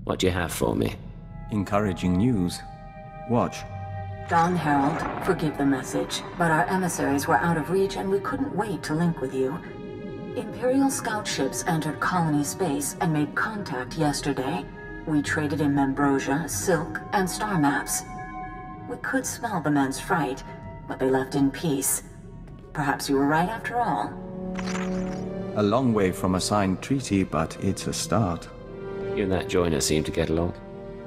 What do you have for me? Encouraging news. Watch. Dawn Herald, forgive the message, but our emissaries were out of reach and we couldn't wait to link with you. Imperial scout ships entered colony space and made contact yesterday. We traded in Membrosia, silk, and star maps. We could smell the men's fright, but they left in peace. Perhaps you were right after all. A long way from a signed treaty, but it's a start. You and that joiner seem to get along.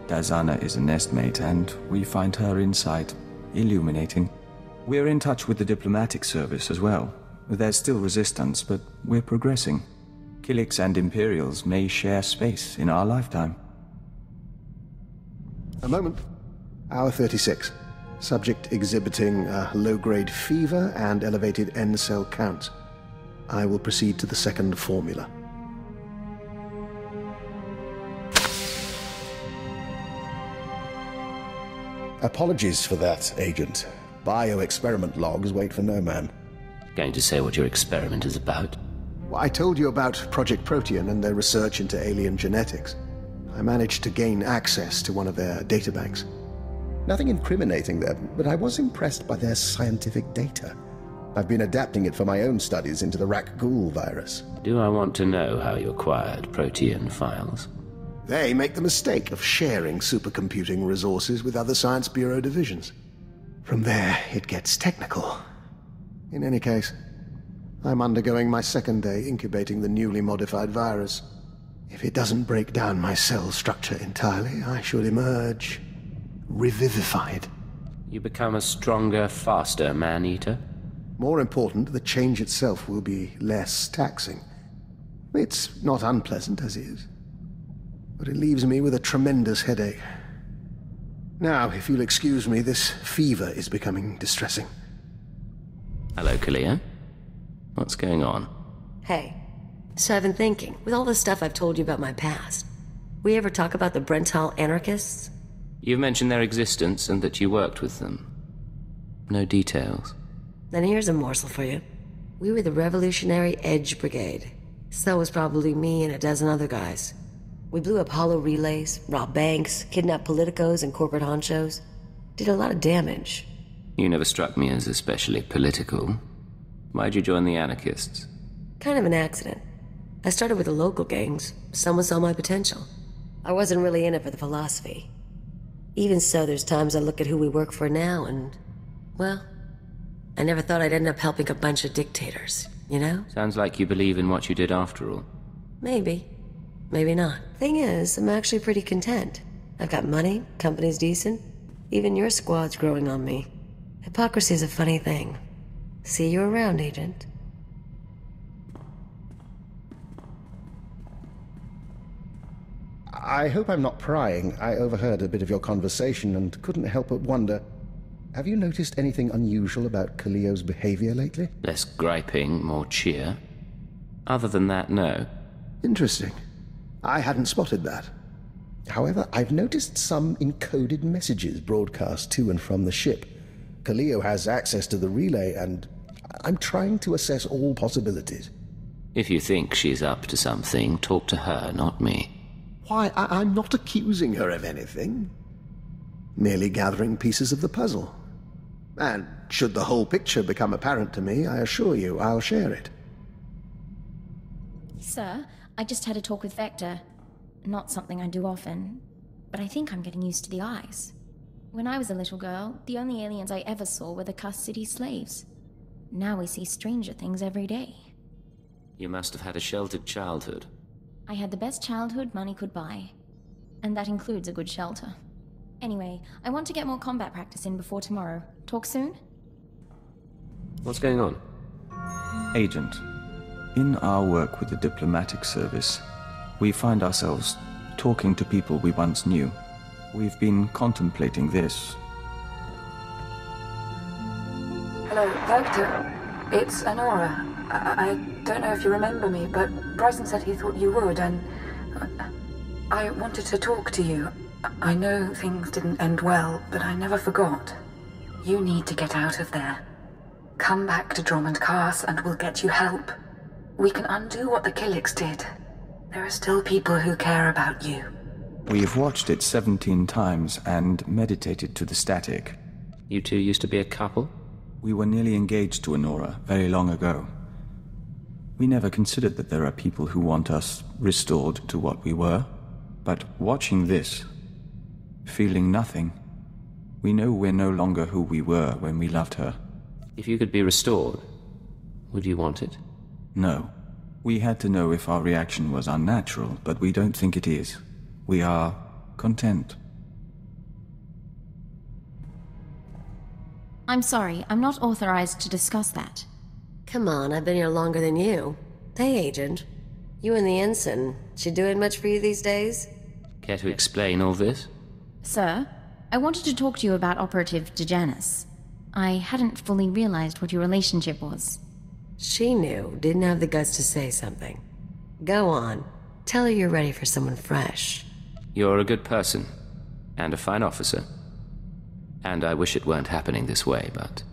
Dazana is a nestmate, and we find her insight illuminating. We're in touch with the diplomatic service as well. There's still resistance, but we're progressing. Kilix and Imperials may share space in our lifetime. A moment. Hour 36. Subject exhibiting low-grade fever and elevated N-cell counts. I will proceed to the second formula. Apologies for that, Agent. Bioexperiment logs wait for no man. Going to say what your experiment is about? Well, I told you about Project Protean and their research into alien genetics. I managed to gain access to one of their databanks. Nothing incriminating there, but I was impressed by their scientific data. I've been adapting it for my own studies into the Rakghoul virus. Do I want to know how you acquired Protean files? They make the mistake of sharing supercomputing resources with other Science Bureau divisions. From there, it gets technical. In any case, I'm undergoing my second day incubating the newly modified virus. If it doesn't break down my cell structure entirely, I should emerge revivified. You become a stronger, faster man-eater? More important, the change itself will be less taxing. It's not unpleasant as is, but it leaves me with a tremendous headache. Now, if you'll excuse me, this fever is becoming distressing. Hello, Kaliyo. What's going on? Hey, so I've been thinking, with all the stuff I've told you about my past, we ever talk about the Brental anarchists? You've mentioned their existence and that you worked with them. No details. Then here's a morsel for you. We were the Revolutionary Edge Brigade. So was probably me and a dozen other guys. We blew up hollow relays, robbed banks, kidnapped politicos and corporate honchos. Did a lot of damage. You never struck me as especially political. Why'd you join the anarchists? Kind of an accident. I started with the local gangs. Someone saw my potential. I wasn't really in it for the philosophy. Even so, there's times I look at who we work for now and, well, I never thought I'd end up helping a bunch of dictators, you know? Sounds like you believe in what you did after all. Maybe. Maybe not. Thing is, I'm actually pretty content. I've got money, company's decent. Even your squad's growing on me. Hypocrisy's a funny thing. See you around, Agent. I hope I'm not prying. I overheard a bit of your conversation and couldn't help but wonder, have you noticed anything unusual about Kaliyo's behavior lately? Less griping, more cheer. Other than that, no. Interesting. I hadn't spotted that. However, I've noticed some encoded messages broadcast to and from the ship. Kaliyo has access to the relay, and I'm trying to assess all possibilities. If you think she's up to something, talk to her, not me. Why, I'm not accusing her of anything. Merely gathering pieces of the puzzle. And should the whole picture become apparent to me, I assure you I'll share it. Sir, I just had a talk with Vector. Not something I do often, but I think I'm getting used to the eyes. When I was a little girl, the only aliens I ever saw were the cussed city slaves. Now we see stranger things every day. You must have had a sheltered childhood. I had the best childhood money could buy. And that includes a good shelter. Anyway, I want to get more combat practice in before tomorrow. Talk soon? What's going on? Agent, in our work with the diplomatic service, we find ourselves talking to people we once knew. We've been contemplating this. Hello, Vector. It's Honora. I don't know if you remember me, but Bryson said he thought you would, and I wanted to talk to you. I know things didn't end well, but I never forgot. You need to get out of there. Come back to Drummond Cast and we'll get you help. We can undo what the Kilix did. There are still people who care about you. We've watched it 17 times and meditated to the static. You two used to be a couple? We were nearly engaged to Honora very long ago. We never considered that there are people who want us restored to what we were. But watching this, feeling nothing, we know we're no longer who we were when we loved her. If you could be restored, would you want it? No. We had to know if our reaction was unnatural, but we don't think it is. We are content. I'm sorry, I'm not authorized to discuss that. Come on, I've been here longer than you. Hey, Agent. You and the Ensign, she doing much for you these days? Care to explain all this? Sir, I wanted to talk to you about Operative Dejanis. I hadn't fully realized what your relationship was. She knew, didn't have the guts to say something. Go on. Tell her you're ready for someone fresh. You're a good person, and a fine officer. And I wish it weren't happening this way, but...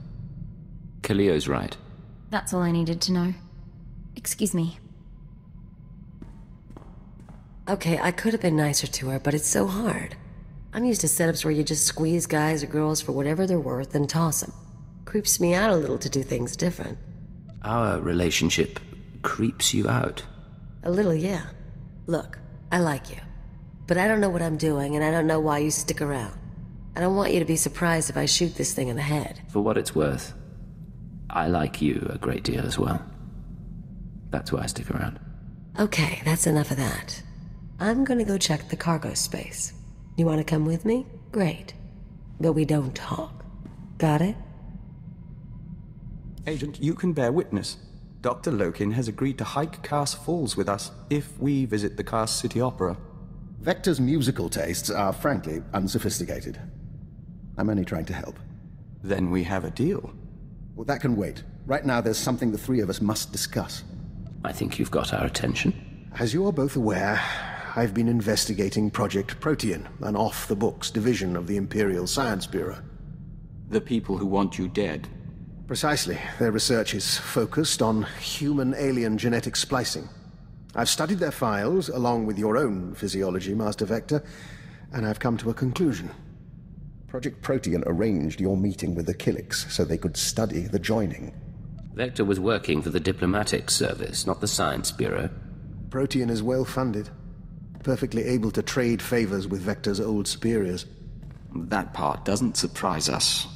Kaliyo's right. That's all I needed to know. Excuse me. Okay, I could have been nicer to her, but it's so hard. I'm used to setups where you just squeeze guys or girls for whatever they're worth and toss them. Creeps me out a little to do things different. Our relationship creeps you out. A little, yeah. Look, I like you. But I don't know what I'm doing, and I don't know why you stick around. I don't want you to be surprised if I shoot this thing in the head. For what it's worth, I like you a great deal as well. That's why I stick around. Okay, that's enough of that. I'm gonna go check the cargo space. You wanna come with me? Great. But we don't talk. Got it? Agent, you can bear witness. Dr. Lokin has agreed to hike Cass Falls with us if we visit the Cass City Opera. Vector's musical tastes are frankly unsophisticated. I'm only trying to help. Then we have a deal. Well, that can wait. Right now, there's something the three of us must discuss. I think you've got our attention. As you are both aware, I've been investigating Project Protean, an off-the-books division of the Imperial Science Bureau. The people who want you dead. Precisely. Their research is focused on human-alien genetic splicing. I've studied their files, along with your own physiology, Master Vector, and I've come to a conclusion. Project Protean arranged your meeting with the Kilix so they could study the joining. Vector was working for the Diplomatic Service, not the Science Bureau. Protean is well-funded, perfectly able to trade favors with Vector's old superiors. That part doesn't surprise us.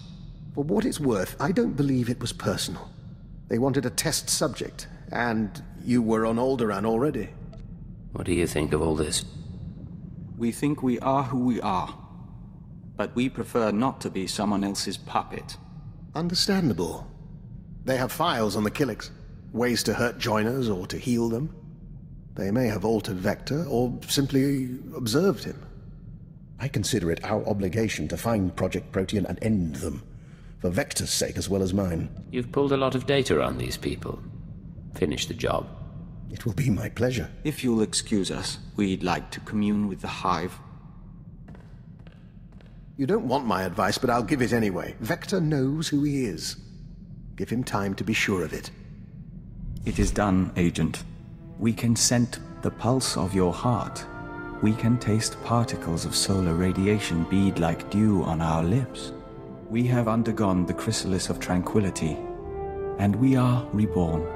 For what it's worth, I don't believe it was personal. They wanted a test subject, and you were on Alderaan already. What do you think of all this? We think we are who we are. But we prefer not to be someone else's puppet. Understandable. They have files on the Kilix, ways to hurt joiners or to heal them. They may have altered Vector, or simply observed him. I consider it our obligation to find Project Protean and end them, for Vector's sake as well as mine. You've pulled a lot of data on these people. Finish the job. It will be my pleasure. If you'll excuse us, we'd like to commune with the Hive. You don't want my advice, but I'll give it anyway. Vector knows who he is. Give him time to be sure of it. It is done, Agent. We can scent the pulse of your heart. We can taste particles of solar radiation bead like dew on our lips. We have undergone the chrysalis of tranquility, and we are reborn.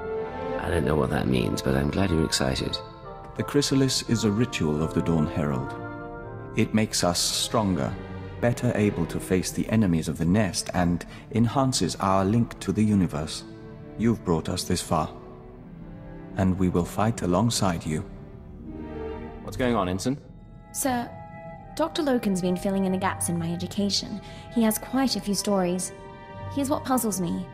I don't know what that means, but I'm glad you're excited. The chrysalis is a ritual of the Dawn Herald. It makes us stronger, better able to face the enemies of the nest, and enhances our link to the universe. You've brought us this far, and we will fight alongside you. What's going on, Ensign? Sir, Dr. Lokin's been filling in the gaps in my education. He has quite a few stories. Here's what puzzles me.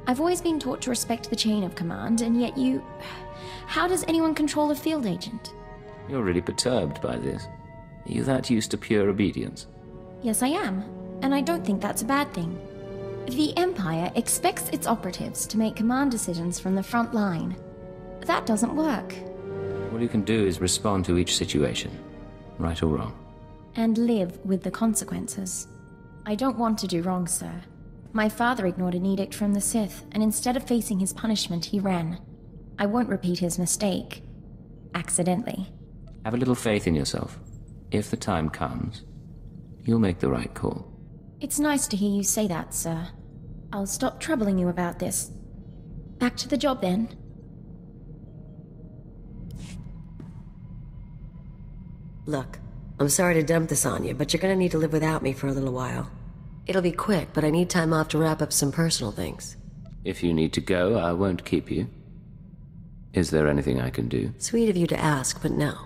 I've always been taught to respect the chain of command, and yet you... How does anyone control a field agent? You're really perturbed by this. Are you that used to pure obedience? Yes, I am. And I don't think that's a bad thing. The Empire expects its operatives to make command decisions from the front line. That doesn't work. All you can do is respond to each situation, right or wrong. And live with the consequences. I don't want to do wrong, sir. My father ignored an edict from the Sith, and instead of facing his punishment, he ran. I won't repeat his mistake. Accidentally. Have a little faith in yourself. If the time comes, you'll make the right call. It's nice to hear you say that, sir. I'll stop troubling you about this. Back to the job, then. Look, I'm sorry to dump this on you, but you're gonna need to live without me for a little while. It'll be quick, but I need time off to wrap up some personal things. If you need to go, I won't keep you. Is there anything I can do? Sweet of you to ask, but no.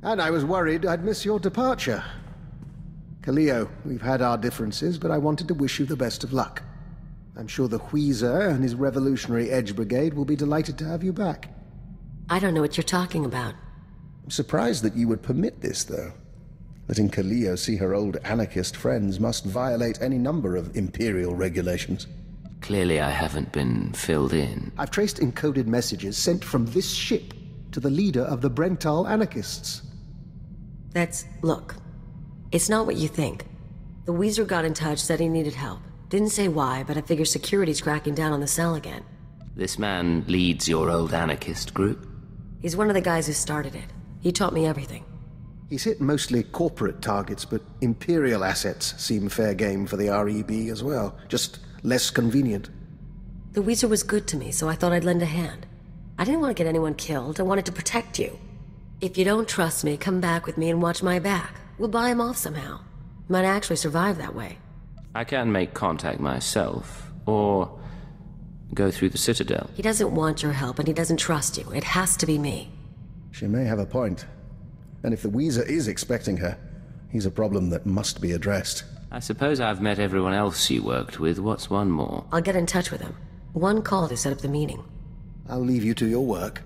And I was worried I'd miss your departure. Kaliyo, we've had our differences, but I wanted to wish you the best of luck. I'm sure the Wheezer and his Revolutionary Edge Brigade will be delighted to have you back. I don't know what you're talking about. I'm surprised that you would permit this, though. Letting Kaliyo see her old anarchist friends must violate any number of Imperial regulations. Clearly I haven't been filled in. I've traced encoded messages sent from this ship to the leader of the Brental anarchists. Look, it's not what you think. The Weezer got in touch, said he needed help. Didn't say why, but I figure security's cracking down on the cell again. This man leads your old anarchist group? He's one of the guys who started it. He taught me everything. He's hit mostly corporate targets, but Imperial assets seem fair game for the REB as well. Just less convenient. The Weezer was good to me, so I thought I'd lend a hand. I didn't want to get anyone killed. I wanted to protect you. If you don't trust me, come back with me and watch my back. We'll buy him off somehow. Might actually survive that way. I can make contact myself, or go through the Citadel. He doesn't want your help, and he doesn't trust you. It has to be me. She may have a point. And if the Weezer is expecting her, he's a problem that must be addressed. I suppose I've met everyone else you worked with. What's one more? I'll get in touch with him. One call to set up the meeting. I'll leave you to your work.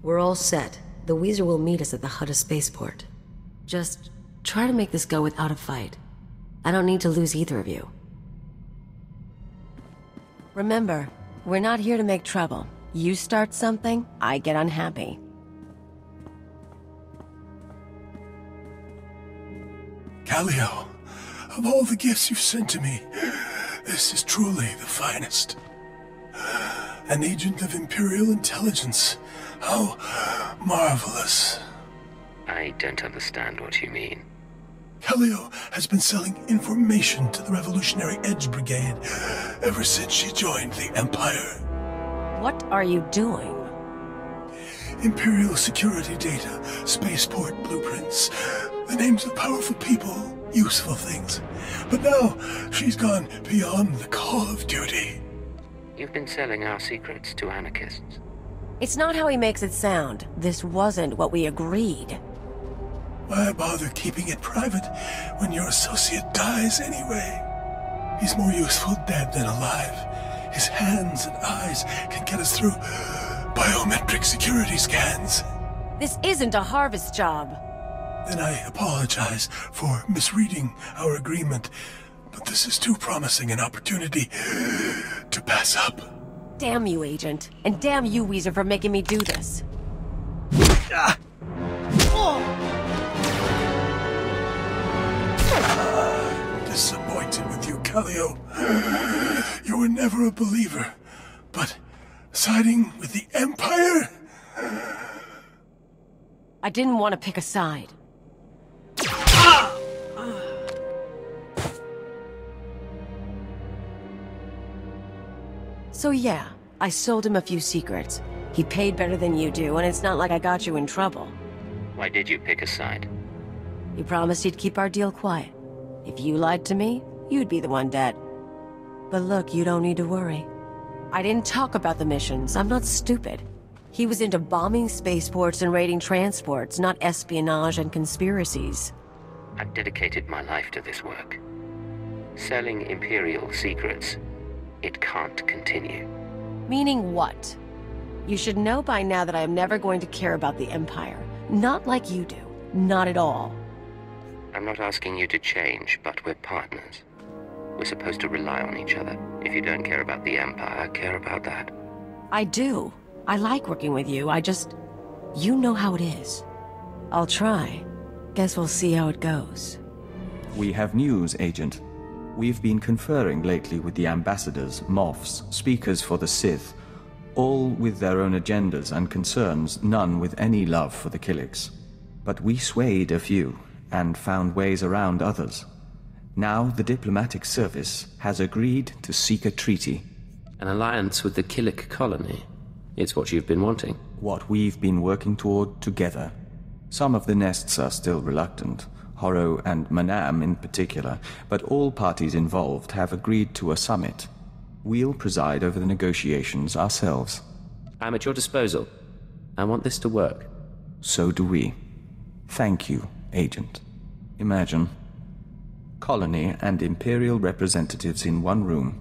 We're all set. The Weezer will meet us at the Hutta spaceport. Just try to make this go without a fight. I don't need to lose either of you. Remember, we're not here to make trouble. You start something, I get unhappy. Kaliyo, of all the gifts you've sent to me, this is truly the finest. An agent of Imperial intelligence. How marvelous. I don't understand what you mean. Kaliyo has been selling information to the Revolutionary Edge Brigade ever since she joined the Empire. What are you doing? Imperial security data, spaceport blueprints, the names of powerful people, useful things. But now, she's gone beyond the call of duty. You've been selling our secrets to anarchists. It's not how he makes it sound. This wasn't what we agreed. Why bother keeping it private when your associate dies anyway? He's more useful dead than alive. His hands and eyes can get us through biometric security scans. This isn't a harvest job. Then I apologize for misreading our agreement, but this is too promising an opportunity to pass up. Damn you, Agent. And damn you, Weezer, for making me do this. Disappointed with you, Kaliyo. You were never a believer, but siding with the Empire? I didn't want to pick a side. So yeah, I sold him a few secrets. He paid better than you do, and it's not like I got you in trouble. Why did you pick a side? He promised he'd keep our deal quiet. If you lied to me, you'd be the one dead. But look, you don't need to worry. I didn't talk about the missions. I'm not stupid. He was into bombing spaceports and raiding transports, not espionage and conspiracies. I've dedicated my life to this work. Selling Imperial secrets. It can't continue. Meaning what? You should know by now that I am never going to care about the Empire. Not like you do. Not at all. I'm not asking you to change, but we're partners. We're supposed to rely on each other. If you don't care about the Empire, care about that. I do. I like working with you. You know how it is. I'll try. Guess we'll see how it goes. We have news, Agent. We've been conferring lately with the ambassadors, Moffs, speakers for the Sith, All with their own agendas and concerns, none with any love for the Killiks. But we swayed a few, and found ways around others. Now the diplomatic service has agreed to seek a treaty. An alliance with the Killik colony. It's what you've been wanting. What we've been working toward together. Some of the nests are still reluctant, Horo and Manam in particular, but all parties involved have agreed to a summit. We'll preside over the negotiations ourselves. I'm at your disposal. I want this to work. So do we. Thank you, Agent. Imagine. Colony and Imperial representatives in one room.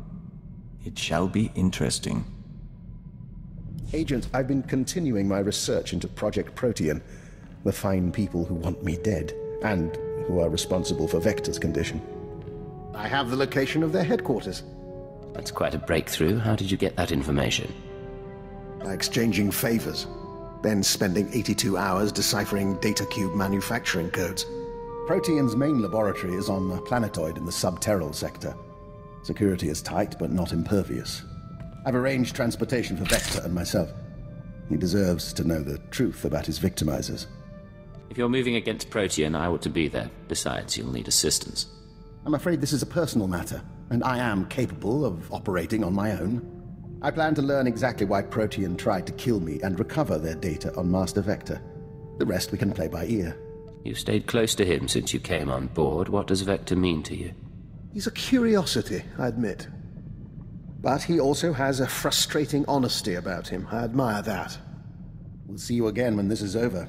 It shall be interesting. Agent, I've been continuing my research into Project Protean, the fine people who want me dead, and who are responsible for Vector's condition. I have the location of their headquarters. That's quite a breakthrough. How did you get that information? By exchanging favors, then spending 82 hours deciphering data cube manufacturing codes. Protean's main laboratory is on a planetoid in the subterral sector. Security is tight, but not impervious. I've arranged transportation for Vector and myself. He deserves to know the truth about his victimizers. If you're moving against Protean, I ought to be there. Besides, you'll need assistance. I'm afraid this is a personal matter, and I am capable of operating on my own. I plan to learn exactly why Protean tried to kill me and recover their data on Master Vector. The rest we can play by ear. You've stayed close to him since you came on board. What does Vector mean to you? He's a curiosity, I admit. But he also has a frustrating honesty about him. I admire that. We'll see you again when this is over.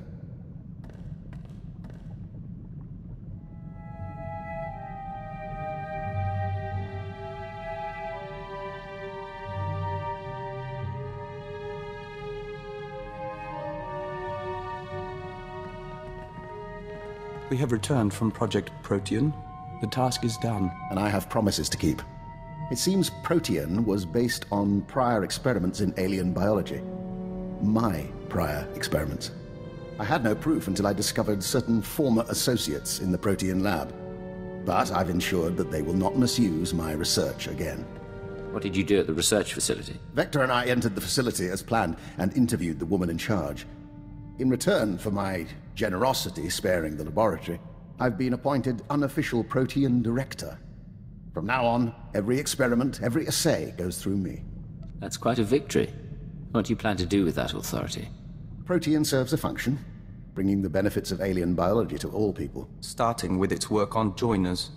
We have returned from Project Protean. The task is done. And I have promises to keep. It seems Protean was based on prior experiments in alien biology. My prior experiments. I had no proof until I discovered certain former associates in the Protean lab. But I've ensured that they will not misuse my research again. What did you do at the research facility? Vector and I entered the facility as planned and interviewed the woman in charge. In return for my generosity sparing the laboratory, I've been appointed unofficial Protean director. From now on, every experiment, every assay goes through me. That's quite a victory. What do you plan to do with that authority? Protean serves a function, bringing the benefits of alien biology to all people. Starting with its work on joiners.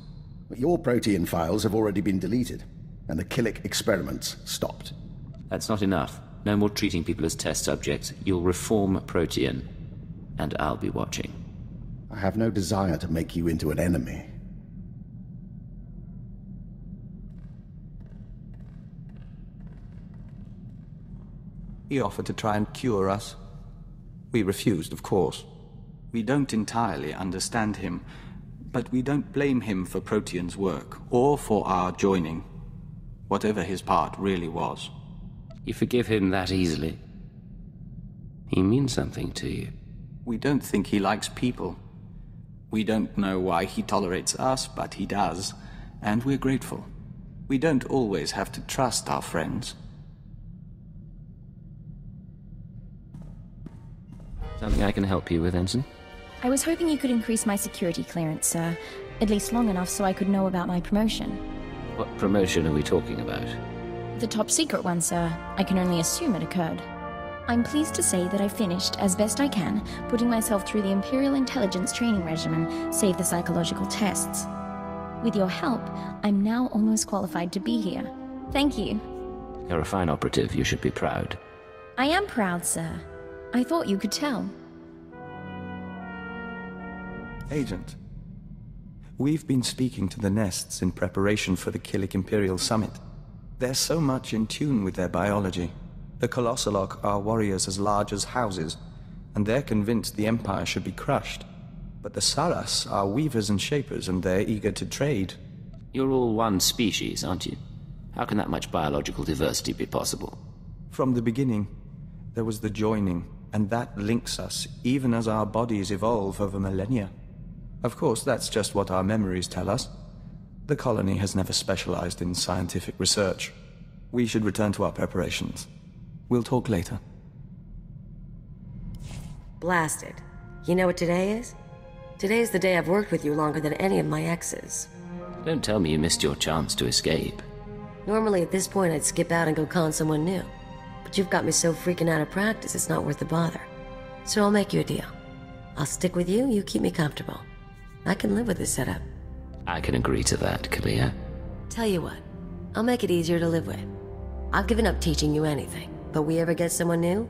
Your Protean files have already been deleted, and the Killik experiments stopped. That's not enough. No more treating people as test subjects. You'll reform Protean, and I'll be watching. I have no desire to make you into an enemy. He offered to try and cure us. We refused, of course. We don't entirely understand him, but we don't blame him for Protean's work, or for our joining, whatever his part really was. You forgive him that easily? He means something to you. We don't think he likes people. We don't know why he tolerates us, but he does, and we're grateful. We don't always have to trust our friends. Something I can help you with, Ensign? I was hoping you could increase my security clearance, sir. At least long enough so I could know about my promotion. What promotion are we talking about? The top secret one, sir. I can only assume it occurred. I'm pleased to say that I finished, as best I can, putting myself through the Imperial Intelligence training regimen, save the psychological tests. With your help, I'm now almost qualified to be here. Thank you. You're a fine operative. You should be proud. I am proud, sir. I thought you could tell. Agent, we've been speaking to the nests in preparation for the Killik Imperial Summit. They're so much in tune with their biology. The Colossalok are warriors as large as houses, and they're convinced the Empire should be crushed. But the Saras are weavers and shapers, and they're eager to trade. You're all one species, aren't you? How can that much biological diversity be possible? From the beginning, there was the joining, and that links us, even as our bodies evolve over millennia. Of course, that's just what our memories tell us. The colony has never specialized in scientific research. We should return to our preparations. We'll talk later. Blasted. You know what today is? Today's the day I've worked with you longer than any of my exes. Don't tell me you missed your chance to escape. Normally at this point I'd skip out and go con someone new. But you've got me so freaking out of practice it's not worth the bother. So I'll make you a deal. I'll stick with you, you keep me comfortable. I can live with this setup. I can agree to that, Kaliyo. Tell you what, I'll make it easier to live with. I've given up teaching you anything, but we ever get someone new,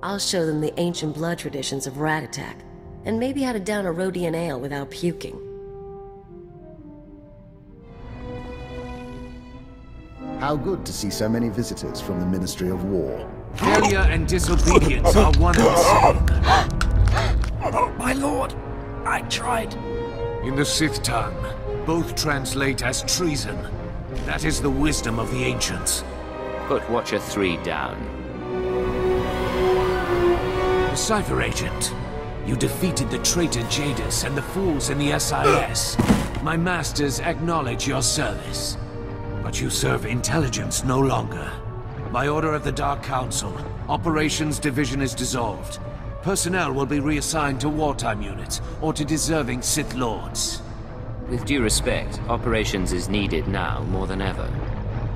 I'll show them the ancient blood traditions of rat attack, and maybe how to down a Rhodian ale without puking. How good to see so many visitors from the Ministry of War. Failure and disobedience are one and the same. My lord, I tried. In the Sith tongue, both translate as treason. That is the wisdom of the ancients. Put Watcher 3 down. The Cipher Agent, you defeated the traitor Jadis and the fools in the SIS. My masters acknowledge your service. But you serve intelligence no longer. By order of the Dark Council, Operations Division is dissolved. Personnel will be reassigned to wartime units or to deserving Sith Lords. With due respect, Operations is needed now more than ever.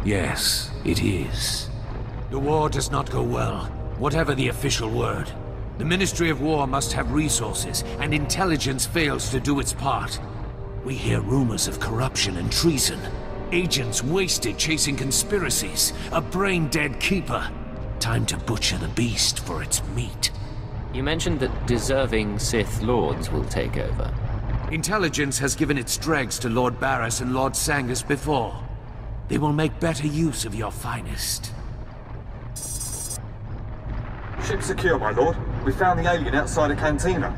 Yes, it is. The war does not go well, whatever the official word. The Ministry of War must have resources, and intelligence fails to do its part. We hear rumors of corruption and treason. Agents wasted chasing conspiracies. A brain-dead keeper. Time to butcher the beast for its meat. You mentioned that deserving Sith Lords will take over. Intelligence has given its dregs to Lord Barris and Lord Sangus before. They will make better use of your finest. Ship secure, my lord. We found the alien outside a cantina.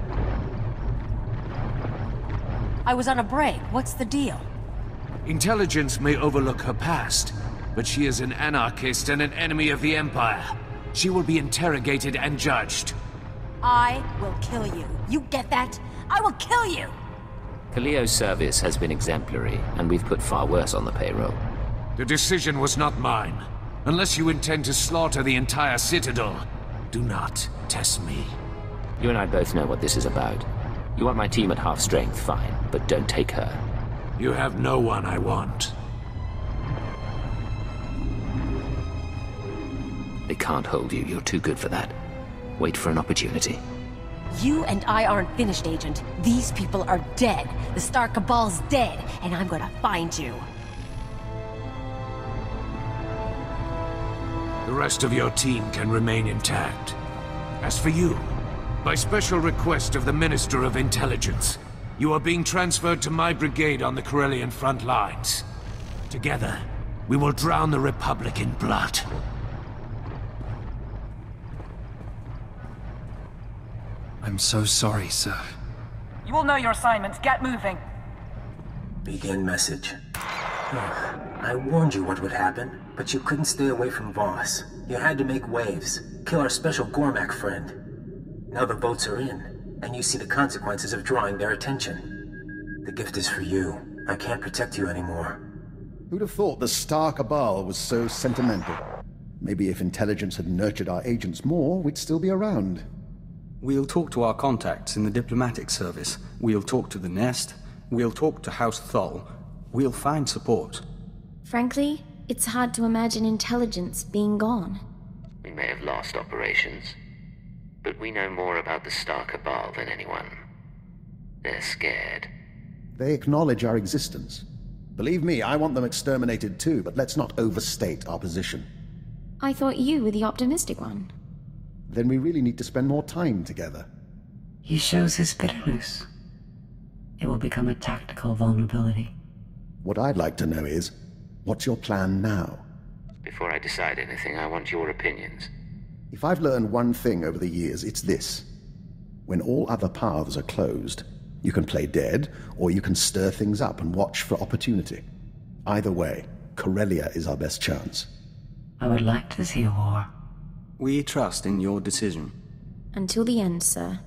I was on a break. What's the deal? Intelligence may overlook her past, but she is an anarchist and an enemy of the Empire. She will be interrogated and judged. I will kill you. You get that? I will kill you! Kaliyo's service has been exemplary, and we've put far worse on the payroll. The decision was not mine. Unless you intend to slaughter the entire Citadel, do not test me. You and I both know what this is about. You want my team at half strength, fine, but don't take her. You have no one I want. They can't hold you. You're too good for that. Wait for an opportunity. You and I aren't finished, Agent. These people are dead. The Star Cabal's dead, and I'm gonna find you. The rest of your team can remain intact. As for you, by special request of the Minister of Intelligence, you are being transferred to my brigade on the Corellian front lines. Together, we will drown the Republic in blood. I'm so sorry, sir. You all know your assignments. Get moving. Begin message. I warned you what would happen, but you couldn't stay away from Voss. You had to make waves, kill our special Gormak friend. Now the votes are in, and you see the consequences of drawing their attention. The gift is for you. I can't protect you anymore. Who'd have thought the Star Cabal was so sentimental? Maybe if intelligence had nurtured our agents more, we'd still be around. We'll talk to our contacts in the diplomatic service. We'll talk to the Nest. We'll talk to House Thol. We'll find support. Frankly, it's hard to imagine intelligence being gone. We may have lost operations, but we know more about the Star Cabal than anyone. They're scared. They acknowledge our existence. Believe me, I want them exterminated too, but let's not overstate our position. I thought you were the optimistic one. Then we really need to spend more time together. He shows his bitterness. It will become a tactical vulnerability. What I'd like to know is, what's your plan now? Before I decide anything, I want your opinions. If I've learned one thing over the years, it's this. When all other paths are closed, you can play dead, or you can stir things up and watch for opportunity. Either way, Corellia is our best chance. I would like to see a war. We trust in your decision. Until the end, sir.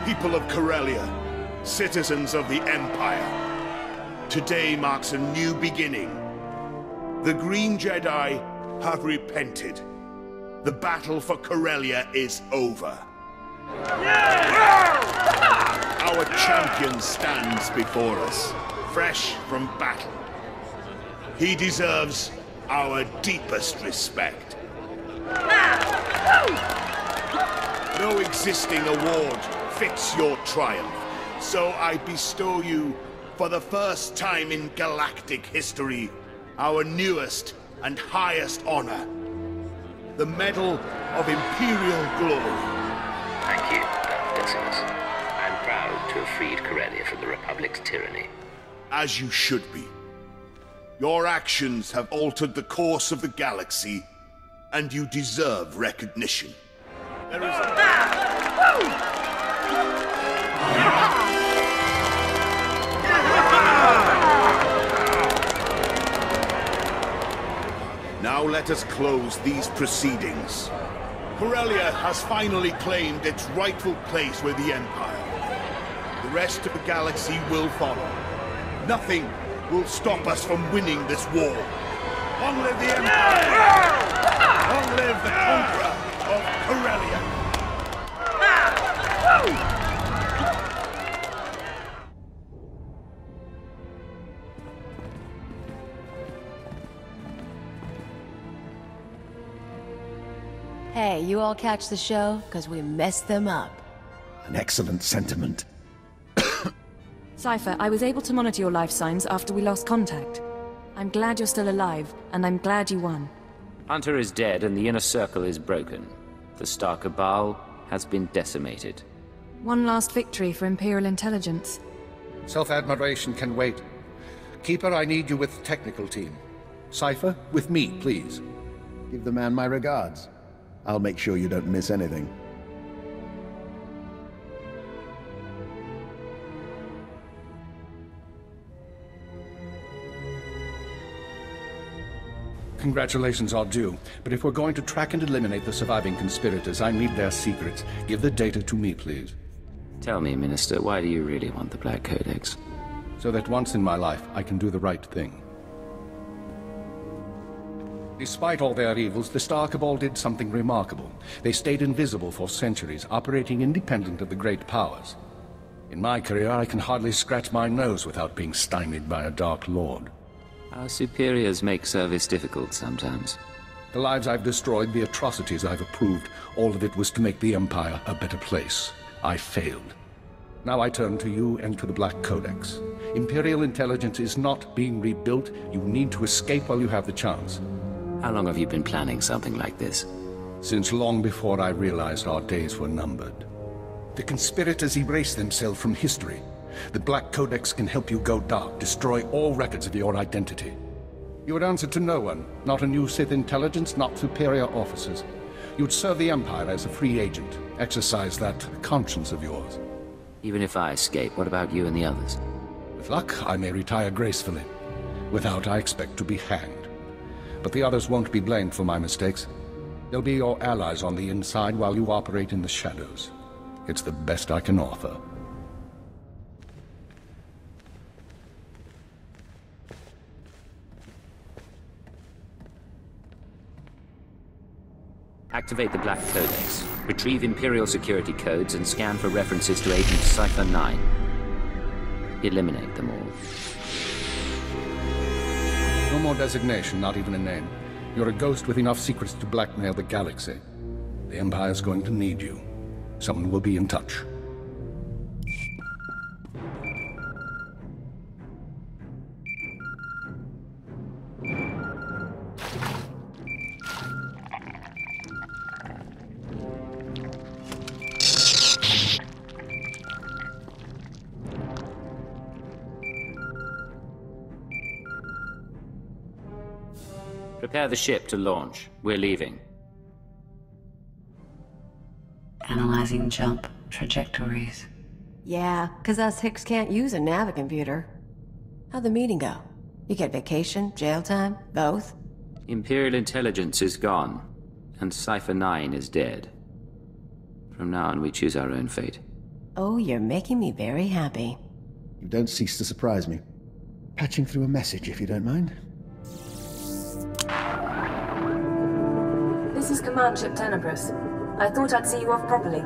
People of Corellia, citizens of the Empire, today marks a new beginning. The Green Jedi have repented. The battle for Corellia is over. Our champion stands before us, fresh from battle. He deserves our deepest respect. No existing award fits your triumph, so I bestow you, for the first time in galactic history, our newest and highest honor, the Medal of Imperial Glory. Thank you, Darth Decimus. I'm proud to have freed Corellia from the Republic's tyranny. As you should be. Your actions have altered the course of the galaxy, and you deserve recognition. There is Now let us close these proceedings. Corellia has finally claimed its rightful place with the Empire. The rest of the galaxy will follow. Nothing will stop us from winning this war. Long live the Empire! Long live the Conqueror of Corellia! Hey, you all catch the show? Because we messed them up. An excellent sentiment. Cipher, I was able to monitor your life signs after we lost contact. I'm glad you're still alive, and I'm glad you won. Hunter is dead and the inner circle is broken. The Star Cabal has been decimated. One last victory for Imperial intelligence. Self-admiration can wait. Keeper, I need you with the technical team. Cipher, with me, please. Give the man my regards. I'll make sure you don't miss anything. Congratulations are due, but if we're going to track and eliminate the surviving conspirators, I need their secrets. Give the data to me, please. Tell me, Minister, why do you really want the Black Codex? So that once in my life, I can do the right thing. Despite all their evils, the Star Cabal did something remarkable. They stayed invisible for centuries, operating independent of the great powers. In my career, I can hardly scratch my nose without being stymied by a Dark Lord. Our superiors make service difficult sometimes. The lives I've destroyed, the atrocities I've approved, all of it was to make the Empire a better place. I failed. Now I turn to you and to the Black Codex. Imperial intelligence is not being rebuilt. You need to escape while you have the chance. How long have you been planning something like this? Since long before I realized our days were numbered. The conspirators erase themselves from history. The Black Codex can help you go dark, destroy all records of your identity. You would answer to no one, not a new Sith intelligence, not superior officers. You'd serve the Empire as a free agent, exercise that conscience of yours. Even if I escape, what about you and the others? With luck, I may retire gracefully. Without, I expect to be hanged. But the others won't be blamed for my mistakes. They'll be your allies on the inside while you operate in the shadows. It's the best I can offer. Activate the Black Codex. Retrieve Imperial security codes and scan for references to Agent Cipher 9. Eliminate them all. No more designation, not even a name. You're a ghost with enough secrets to blackmail the galaxy. The Empire's going to need you. Someone will be in touch. Prepare the ship to launch. We're leaving. Analyzing jump trajectories. Yeah, 'cause us Hicks can't use a navicomputer. How'd the meeting go? You get vacation, jail time, both? Imperial intelligence is gone, and Cipher 9 is dead. From now on, we choose our own fate. Oh, you're making me very happy. You don't cease to surprise me. Patching through a message, if you don't mind. This is Command Ship Tenebris. I thought I'd see you off properly.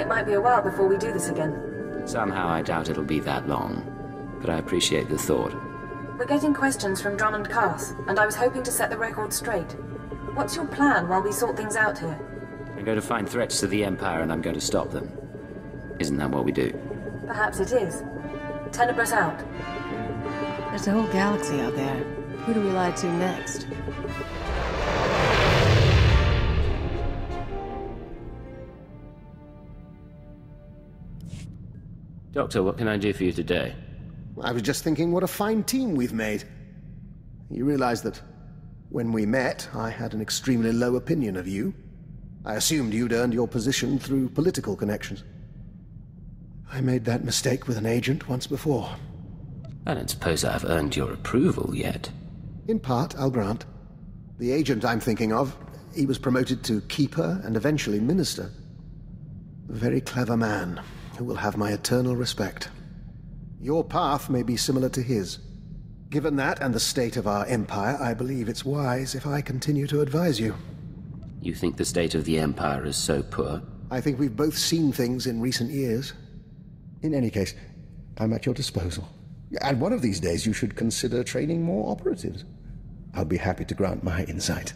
It might be a while before we do this again. Somehow I doubt it'll be that long, but I appreciate the thought. We're getting questions from Drummond Cass, and I was hoping to set the record straight. What's your plan while we sort things out here? I'm going to find threats to the Empire and I'm going to stop them. Isn't that what we do? Perhaps it is. Tenebris out. There's a whole galaxy out there. Who do we lie to next? Doctor, what can I do for you today? I was just thinking what a fine team we've made. You realize that when we met, I had an extremely low opinion of you. I assumed you'd earned your position through political connections. I made that mistake with an agent once before. I don't suppose I've earned your approval yet. In part, I'll grant. The agent I'm thinking of, he was promoted to Keeper and eventually Minister. A very clever man who will have my eternal respect. Your path may be similar to his. Given that and the state of our empire, I believe it's wise if I continue to advise you. You think the state of the Empire is so poor? I think we've both seen things in recent years. In any case, I'm at your disposal. And one of these days you should consider training more operatives. I'll be happy to grant my insight.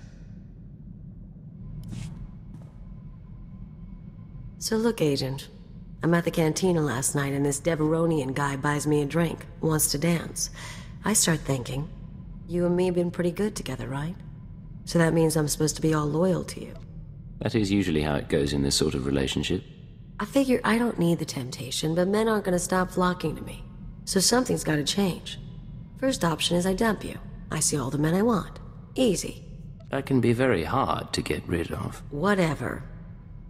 So look, Agent. I'm at the cantina last night and this Deveronian guy buys me a drink, wants to dance. I start thinking, you and me have been pretty good together, right? So that means I'm supposed to be all loyal to you. That is usually how it goes in this sort of relationship. I figure I don't need the temptation, but men aren't gonna stop flocking to me. So something's gotta change. First option is I dump you. I see all the men I want. Easy. That can be very hard to get rid of. Whatever.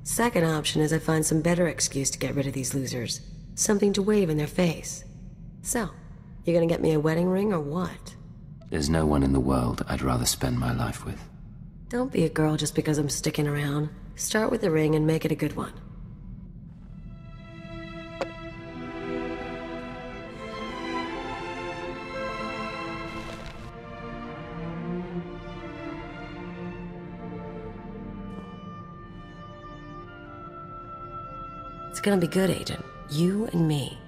Second option is I find some better excuse to get rid of these losers. Something to wave in their face. So, you gonna get me a wedding ring or what? There's no one in the world I'd rather spend my life with. Don't be a girl just because I'm sticking around. Start with the ring and make it a good one. It's gonna be good, Agent. You and me.